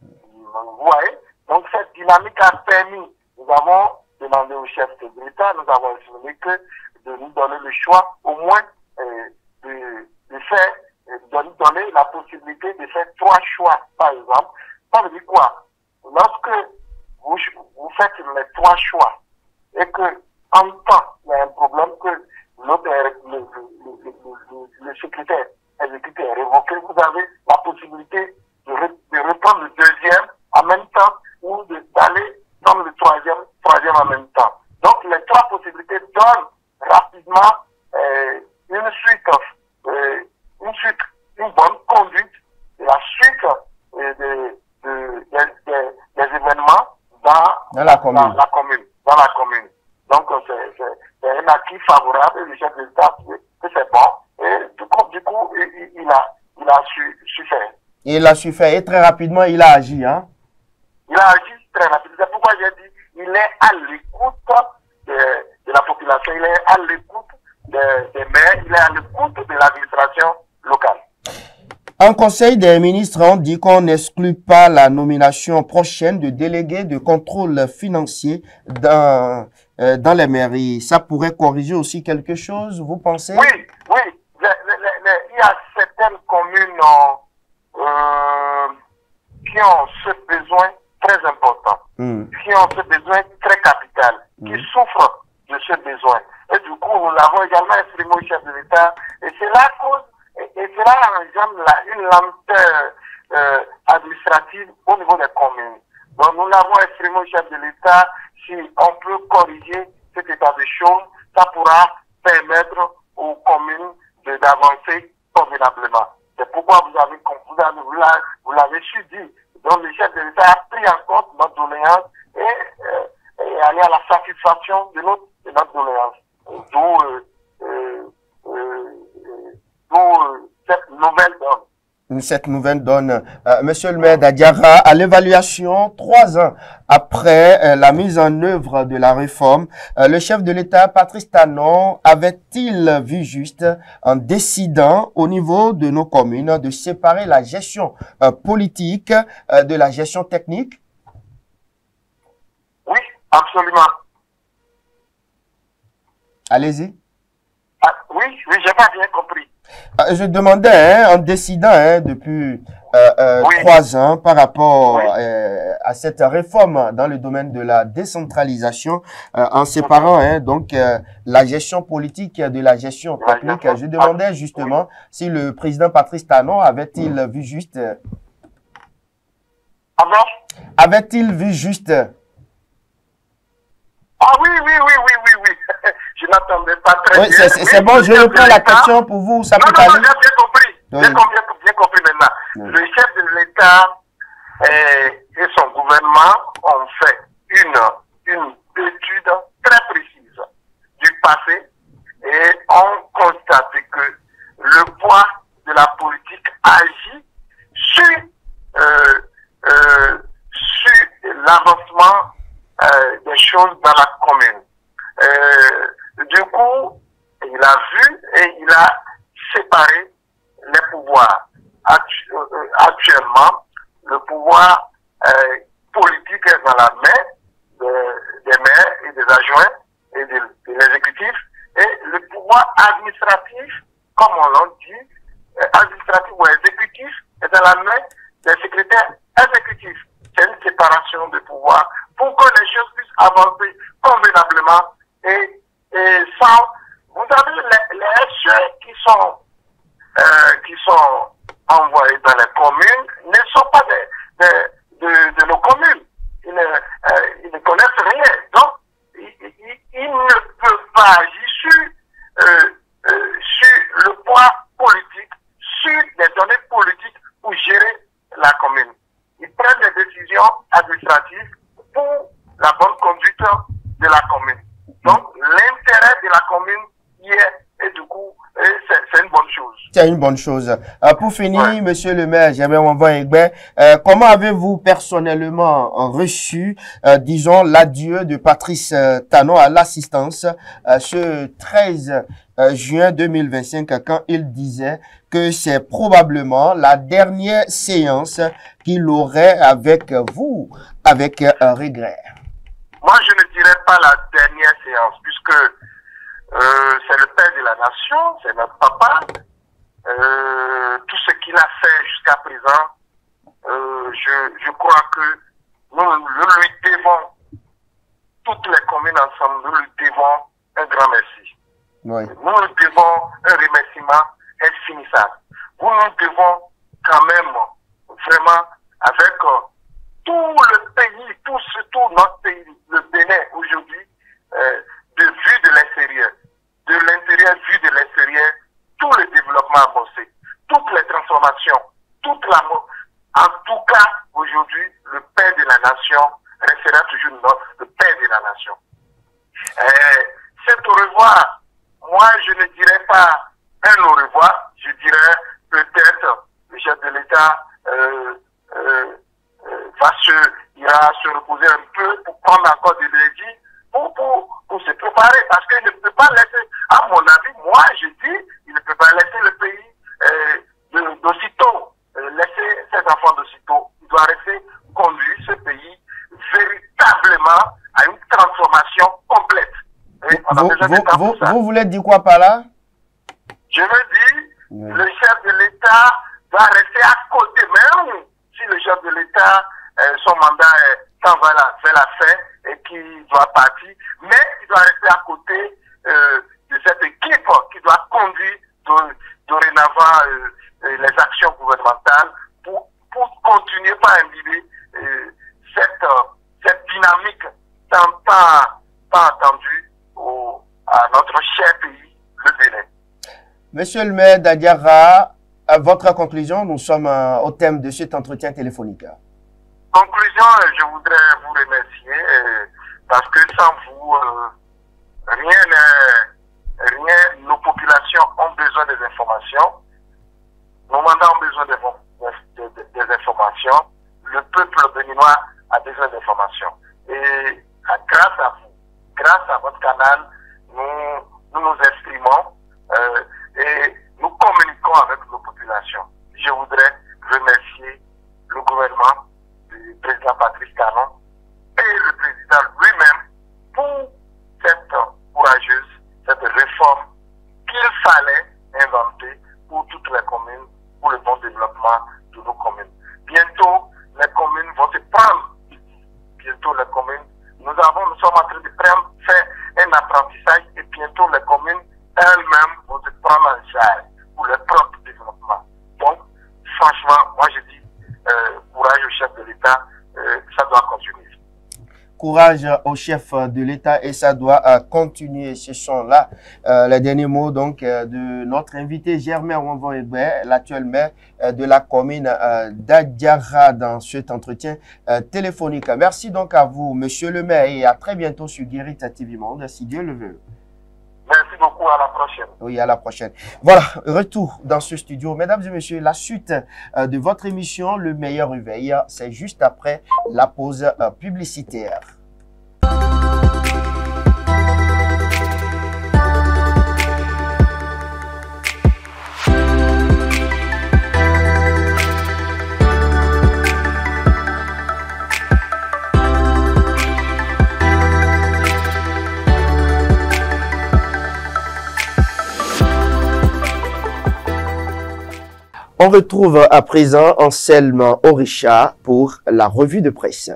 S10: Vous voyez? Donc cette dynamique a permis, nous avons demandé au chef de l'État, nous avons estimé que de nous donner le choix, au moins, de nous donner la possibilité de faire 3 choix, par exemple. Ça veut dire quoi? Lorsque vous faites les 3 choix et que, en temps, il y a un problème que le secrétaire exécutif est révoqué, vous avez la possibilité de reprendre le deuxième en même temps ou d'aller dans le troisième en même temps. Donc, les 3 possibilités donnent rapidement une bonne conduite de la suite des événements dans la commune. Donc, c'est un acquis favorable et le chef de l'État que c'est bon. Et du coup, il
S2: Il a su faire et très rapidement, il a agi. Hein?
S10: Il a agi très rapidement. C'est pourquoi j'ai dit il est à l'écoute de la population, il est à l'écoute des maires, il est à l'écoute de l'administration locale.
S2: En Conseil des ministres, on dit qu'on n'exclut pas la nomination prochaine de délégués de contrôle financier dans les mairies. Ça pourrait corriger aussi quelque chose, vous pensez?
S10: Oui, oui. Il y a certaines communes qui ont ce besoin très important, qui ont ce besoin très capital, qui souffrent de ce besoin. Et du coup, nous l'avons également exprimé au chef de l'État. Et cela cause, et cela engendre une lenteur administrative au niveau des communes. Donc, nous l'avons exprimé au chef de l'État. Si on peut corriger cet état de choses, ça pourra permettre aux communes d'avancer convenablement. C'est pourquoi vous l'avez su dire. Donc, le chef de l'État a pris en compte notre doléance et aller à la satisfaction de notre doléance. D'où cette nouvelle donne.
S2: Cette nouvelle donne. Monsieur le maire d'Adiara, à l'évaluation, 3 ans après la mise en œuvre de la réforme, le chef de l'État, Patrice Talon, avait-il vu juste en décidant au niveau de nos communes de séparer la gestion politique de la gestion technique?
S10: Oui, absolument.
S2: Allez-y.
S10: Oui, j'ai pas bien compris.
S2: Je demandais, en décidant depuis 3 ans par rapport à cette réforme dans le domaine de la décentralisation, en séparant donc la gestion politique de la gestion technique, je demandais justement si le président Patrice Talon avait-il vu juste. Avait-il vu juste?
S10: Ah oui. Je n'attendais pas très bien.
S2: C'est bon, je reprends la question pour vous, ça peut aller.
S10: Non, j'ai bien compris. J'ai compris maintenant. Le chef de l'État et son gouvernement ont fait une étude très précise du passé et ont constaté que le poids de la politique agit sur l'avancement des choses dans la commune. Du coup, il a vu et il a séparé les pouvoirs. Actuellement, le pouvoir politique est dans la main des maires et des adjoints et de l'exécutif, et le pouvoir administratif, comme on l'a dit, administratif ou exécutif, est dans la main des secrétaires exécutifs. C'est une séparation de pouvoir pour que les choses puissent avancer convenablement et sans. Vous avez les SE qui sont envoyés dans les communes ne sont pas de nos communes. Ils ne connaissent rien. Donc, ils ne peuvent pas agir sur le poids politique, sur les données politiques pour gérer la commune. Ils prennent des décisions administratives pour la bonne conduite de la commune. Donc, l'intérêt de la commune y est, et du coup, c'est une bonne chose.
S2: C'est une bonne chose. Pour finir, monsieur le maire, j'aimerais m'envoyer comment avez-vous personnellement reçu, disons, l'adieu de Patrice Talon à l'assistance ce 13 juin 2025, quand il disait que c'est probablement la dernière séance qu'il aurait avec vous, avec regret?
S10: Moi, je ne dirais pas la dernière séance, puisque c'est le père de la nation, c'est notre papa. Tout ce qu'il a fait jusqu'à présent, je crois que nous lui devons, toutes les communes ensemble, nous lui devons un grand merci.
S2: Oui.
S10: Nous lui devons un remerciement infinissable. Nous devons quand même, vraiment, avec tout le pays, tout notre pays, le Bénin aujourd'hui, de vue de l'extérieur, vu de l'extérieur, tout le développement avancé, toutes les transformations, en tout cas, aujourd'hui, le père de la nation restera toujours le père de la nation. C'est au revoir. Moi, je ne dirais pas un au revoir, je dirais peut-être le chef de l'État ira se reposer un peu pour prendre encore de l'énergie pour se préparer. Parce qu'il ne peut pas laisser, à mon avis, moi je dis, il ne peut pas laisser le pays d'aussitôt, laisser ses enfants d'aussitôt. Il doit rester conduire ce pays véritablement à une transformation complète. Et on a besoin de pour ça.
S2: Vous voulez dire quoi par là?
S10: Je veux dire, le chef de l'État doit rester à côté, même si le chef de l'État, son mandat s'en va vers la fin et qu'il doit partir, mais il doit rester à côté de cette équipe qui doit conduire dorénavant les actions gouvernementales pour continuer par imbiber cette dynamique tant attendue à notre cher pays, le Bénin.
S2: Monsieur le maire d'Adiara, à votre conclusion, nous sommes au thème de cet entretien téléphonique.
S10: Conclusion, je voudrais vous remercier parce que sans vous, nos populations ont besoin des informations, nos mandats ont besoin des informations, le peuple béninois a besoin d'informations. Et grâce à vous, grâce à votre canal, nous exprimons et nous communiquons avec nos populations. Je voudrais remercier le gouvernement du président Patrice Talon et le président lui-même pour cette courageuse, cette réforme qu'il fallait inventer pour toutes les communes, pour le bon développement de nos communes. Bientôt, les communes vont se prendre. Bientôt, les communes, nous sommes en train de faire un apprentissage et bientôt les communes elles-mêmes vont se prendre en charge pour leur propre développement. Donc, franchement, moi je dis, courage au chef de l'État, ça doit continuer.
S2: Courage au chef de l'État et ça doit continuer. Ce sont là les derniers mots donc de notre invité Germain Wanvo-Egbe, l'actuel maire de la commune d'Adiara dans cet entretien téléphonique. Merci donc à vous, monsieur le maire, et à très bientôt sur Guérita TV Monde, si Dieu le veut.
S10: Merci beaucoup, à la prochaine.
S2: Oui, à la prochaine. Voilà, retour dans ce studio. Mesdames et messieurs, la suite de votre émission, Le Meilleur Réveil, c'est juste après la pause publicitaire. On retrouve à présent Anselme Orisha pour la revue de presse.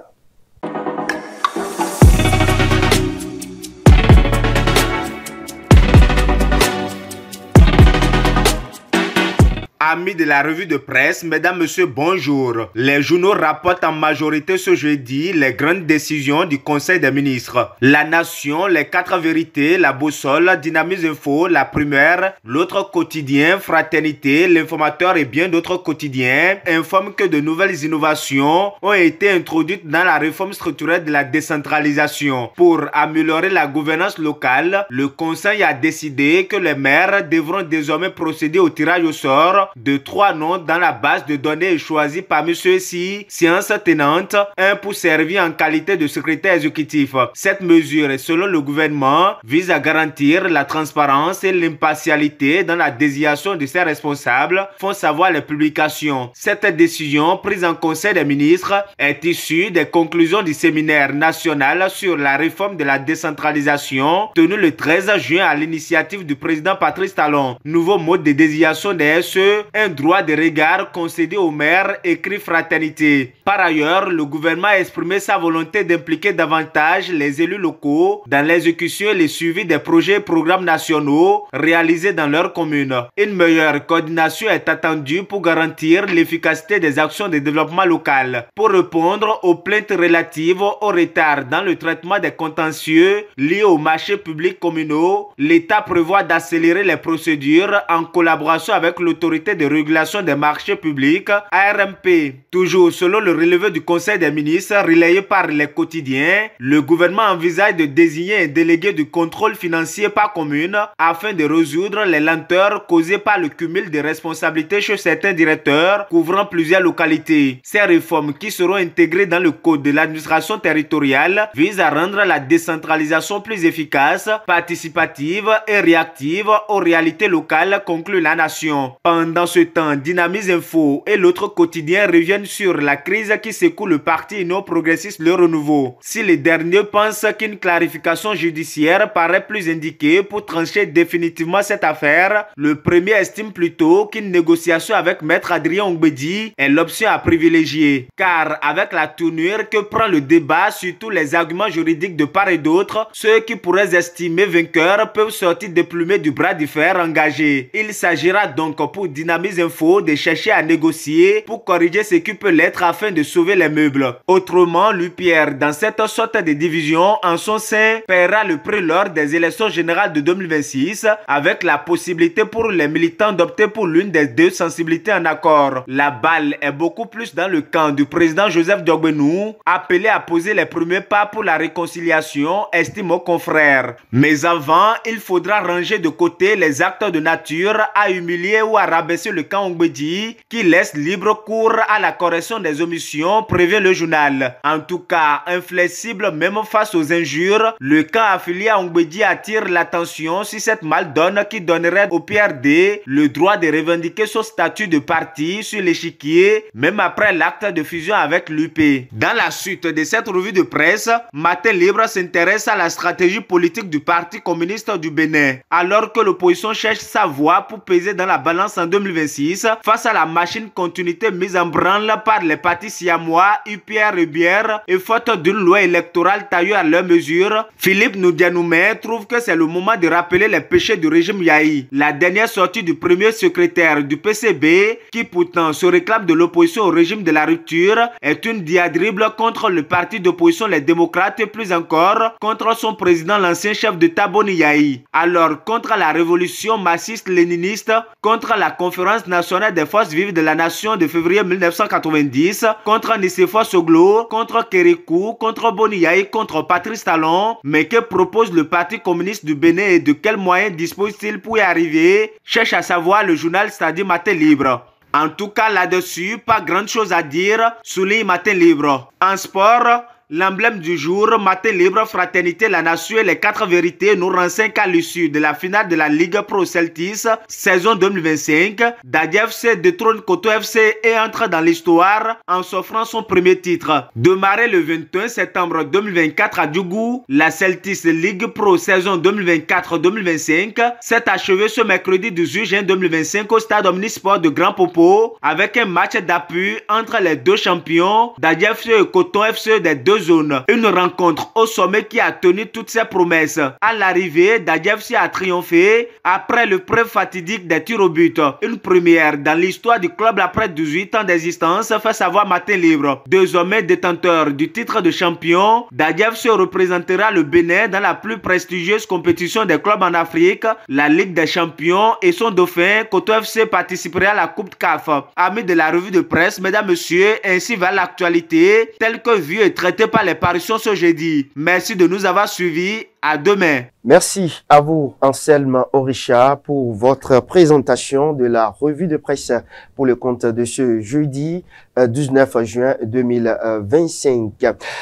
S9: Amis de la revue de presse, mesdames, messieurs, bonjour. Les journaux rapportent en majorité ce jeudi les grandes décisions du Conseil des ministres. La Nation, les 4 vérités, la Boussole, Dynamis Info, la Primaire, l'autre quotidien, Fraternité, l'Informateur et bien d'autres quotidiens informent que de nouvelles innovations ont été introduites dans la réforme structurelle de la décentralisation. Pour améliorer la gouvernance locale, le Conseil a décidé que les maires devront désormais procéder au tirage au sort de 3 noms dans la base de données et choisis parmi ceux-ci, séance tenante, un pour servir en qualité de secrétaire exécutif. Cette mesure, selon le gouvernement, vise à garantir la transparence et l'impartialité dans la désignation de ses responsables, font savoir les publications. Cette décision, prise en Conseil des ministres, est issue des conclusions du séminaire national sur la réforme de la décentralisation, tenu le 13 juin à l'initiative du président Patrice Talon. Nouveau mode de désignation des SE, un droit de regard concédé aux maires, écrit Fraternité. Par ailleurs, le gouvernement a exprimé sa volonté d'impliquer davantage les élus locaux dans l'exécution et le suivi des projets et programmes nationaux réalisés dans leur commune. Une meilleure coordination est attendue pour garantir l'efficacité des actions de développement local. Pour répondre aux plaintes relatives au retard dans le traitement des contentieux liés aux marchés publics communaux, l'État prévoit d'accélérer les procédures en collaboration avec l'autorité de régulation des marchés publics, ARMP. Toujours selon le relevé du Conseil des ministres relayé par les quotidiens, le gouvernement envisage de désigner un délégué du contrôle financier par commune afin de résoudre les lenteurs causées par le cumul de responsabilités chez certains directeurs couvrant plusieurs localités. Ces réformes qui seront intégrées dans le code de l'administration territoriale visent à rendre la décentralisation plus efficace, participative et réactive aux réalités locales, conclut la Nation. Pendant ce temps, Dynamis Info et l'autre quotidien reviennent sur la crise qui secoue le parti non progressiste Le Renouveau. Si les derniers pensent qu'une clarification judiciaire paraît plus indiquée pour trancher définitivement cette affaire, le premier estime plutôt qu'une négociation avec Maître Adrien Ongbedi est l'option à privilégier. Car avec la tournure que prend le débat sur tous les arguments juridiques de part et d'autre, ceux qui pourraient estimer vainqueurs peuvent sortir déplumés du bras de fer engagé. Il s'agira donc pour Dynamis Info de chercher à négocier pour corriger ce qui peut l'être afin de sauver les meubles. Autrement, l'UPR, dans cette sorte de division en son sein, paiera le prix lors des élections générales de 2026 avec la possibilité pour les militants d'opter pour l'une des deux sensibilités en accord. La balle est beaucoup plus dans le camp du président Joseph Diogbenou, appelé à poser les premiers pas pour la réconciliation, estime aux confrères. Mais avant, il faudra ranger de côté les actes de nature à humilier ou à rabaisser le camp Ongbedi qui laisse libre cours à la correction des omissions, prévient le journal. En tout cas, inflexible même face aux injures, le camp affilié à Ongbedi attire l'attention sur cette maldonne qui donnerait au PRD le droit de revendiquer son statut de parti sur l'échiquier, même après l'acte de fusion avec l'UP. Dans la suite de cette revue de presse, Matin Libre s'intéresse à la stratégie politique du Parti communiste du Bénin. Alors que l'opposition cherche sa voie pour peser dans la balance en 2026, face à la machine continuité mise en branle par les partis siamois, UPR et Bière, et faute d'une loi électorale taillée à leur mesure, Philippe Noudianoumé trouve que c'est le moment de rappeler les péchés du régime Yahi. La dernière sortie du premier secrétaire du PCB, qui pourtant se réclame de l'opposition au régime de la rupture, est une diatribe contre le parti d'opposition Les Démocrates et plus encore contre son président, l'ancien chef d'État Boni Yahi. Alors contre la révolution marxiste-léniniste, contre la conférence nationale des forces vives de la nation de février 1990, contre Nicéphore Soglo, contre Kérékou, contre Boni Yahi, contre Patrice Talon, mais que propose le Parti communiste du Bénin et de quels moyens dispose-t-il pour y arriver, cherche à savoir le journal c'est-à-dire Matin Libre. En tout cas là-dessus, pas grande chose à dire, souligne Matin Libre. En sport, l'emblème du jour, Matin Libre, Fraternité, la Nation et les 4 vérités nous renseigne qu'à l'issue de la finale de la Ligue Pro Celtics, saison 2025, Dadji FC détrône Koto FC et entre dans l'histoire en s'offrant son premier titre. Démarré le 21 septembre 2024 à Djougou, la Celtics Ligue Pro saison 2024-2025 s'est achevée ce mercredi 18 juin 2025 au stade Omnisport de Grand Popo avec un match d'appui entre les deux champions, Dadji FC et Koto FC des deux zones. Une rencontre au sommet qui a tenu toutes ses promesses. À l'arrivée, Dadji FC a triomphé après le preuve fatidique des tirs au but. Une première dans l'histoire du club après 18 ans d'existence, fait savoir Matin Libre. Désormais détenteur du titre de champion, Dadji FC représentera le Bénin dans la plus prestigieuse compétition des clubs en Afrique, la Ligue des Champions, et son dauphin, Koto FC, participera à la Coupe CAF. Amis de la revue de presse, mesdames, messieurs, ainsi va l'actualité telle que vue et traitée par les parutions ce jeudi. Merci de nous avoir suivis. À demain.
S2: Merci à vous, Anselme Orisha, pour votre présentation de la revue de presse pour le compte de ce jeudi 19 juin 2025.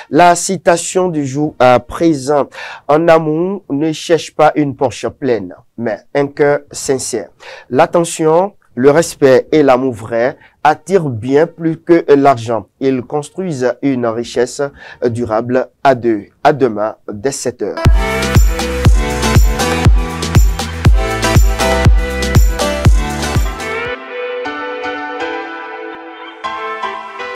S2: La citation du jour à présent. En amour, ne cherche pas une poche pleine, mais un cœur sincère. L'attention, le respect et l'amour vrai attirent bien plus que l'argent. Ils construisent une richesse durable à deux. À demain, dès 7 heures.